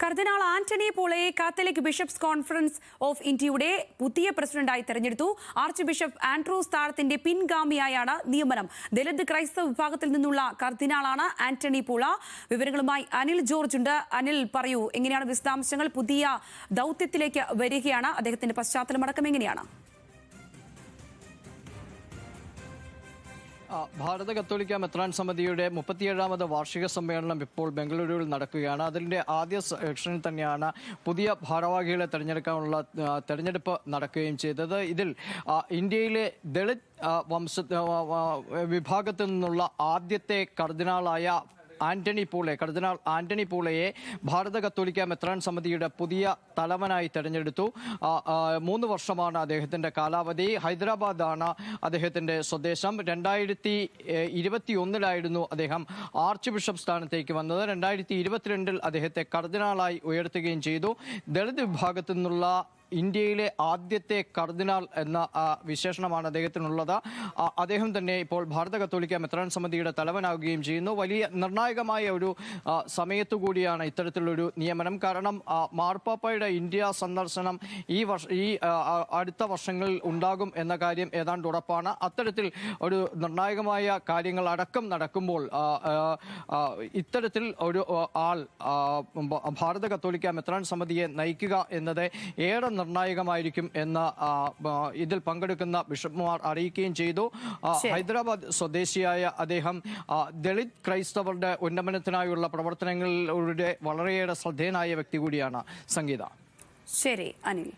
കർദിനാൾ Antony പോളയെ Catholic Bishops Conference of ഇന്ത്യയുടെ പുതിയ പ്രസിഡന്റായി തെരഞ്ഞെടുത്തു. ആർച്ച് ബിഷപ്പ് ആൻഡ്രൂസ് താഴത്തിന്റെ പിൻഗാമിയായാണ് നിയമനം. ദലിത് ക്രൈസ്തവ വിഭാഗത്തിൽ നിന്നുള്ള കർദിനാളാണ് ആന്റണി പോള. വിവരങ്ങളുമായി അനിൽ ജോർജ് ഉണ്ട്. അനിൽ, പറയൂ, എങ്ങനെയാണ് വിശദാംശങ്ങൾ? പുതിയ ദൗത്യത്തിലേക്ക് വരികയാണ്, അദ്ദേഹത്തിന്റെ പശ്ചാത്തലമടക്കം എങ്ങനെയാണ്? ഭാരത കത്തോലിക്ക മെത്രാൻ സമിതിയുടെ 37ാമത് വാർഷിക സമ്മേളനം ഇപ്പോൾ ബംഗളൂരുവിൽ നടക്കുകയാണ്. അതിൻ്റെ ആദ്യ സെക്ഷനിൽ തന്നെയാണ് പുതിയ ഭാരവാഹികളെ തെരഞ്ഞെടുക്കാനുള്ള തെരഞ്ഞെടുപ്പ് നടക്കുകയും ചെയ്തത്. ഇതിൽ ഇന്ത്യയിലെ ദളിത് വിഭാഗത്തിൽ നിന്നുള്ള ആദ്യത്തെ കർദിനാളായ കർദിനാൾ ആന്റണി പോളയെ ഭാരത കത്തോലിക്ക മെത്രാൻ സമിതിയുടെ പുതിയ തലവനായി തെരഞ്ഞെടുത്തു. 3 വർഷമാണ് അദ്ദേഹത്തിന്റെ കാലാവധി. ഹൈദരാബാദാണ് അദ്ദേഹത്തിന്റെ സ്വദേശം. 2021 അദ്ദേഹം ആർച്ച് ബിഷപ്പ് സ്ഥാനത്തേക്ക് വന്നത്. 2022 അദ്ദേഹത്തെ കർദിനാളായി ഉയർത്തുകയും ചെയ്തു. ദളിത് വിഭാഗത്തിൽ നിന്നുള്ള ഇന്ത്യയിലെ ആദ്യത്തെ കർദിനാൾ എന്ന വിശേഷണമാണ് അദ്ദേഹത്തിനുള്ളത്. അദ്ദേഹം തന്നെ ഇപ്പോൾ ഭാരത കത്തോലിക്ക മെത്രാൻ സമിതിയുടെ തലവനാകുകയും ചെയ്യുന്നു. വലിയ നിർണായകമായ ഒരു സമയത്തു കൂടിയാണ് ഇത്തരത്തിലൊരു നിയമനം. കാരണം മാർപ്പാപ്പയുടെ ഇന്ത്യ സന്ദർശനം ഈ അടുത്ത വർഷങ്ങളിൽ ഉണ്ടാകും എന്ന കാര്യം ഏതാണ്ട് ഉറപ്പാണ്. അത്തരത്തിൽ ഒരു നിർണായകമായ കാര്യങ്ങൾ അടക്കം നടക്കുമ്പോൾ ഇത്തരത്തിൽ ഒരു ആൾ ഭാരത കത്തോലിക്ക മെത്രാൻ സമിതിയെ നയിക്കുക എന്നത് ഏറെ നിർണായകമായിരിക്കും എന്ന് ഇതിൽ പങ്കെടുക്കുന്ന ബിഷപ്പ്മാർ അറിയിക്കുകയും ചെയ്തു. ഹൈദരാബാദ് സ്വദേശിയായ അദ്ദേഹം ദളിത് ക്രൈസ്തവരുടെ ഉന്നമനത്തിനായുള്ള പ്രവർത്തനങ്ങളിലൂടെ വളരെയേറെ ശ്രദ്ധേയനായ വ്യക്തി കൂടിയാണ്. സംഗീത. ശരി അനിൽ.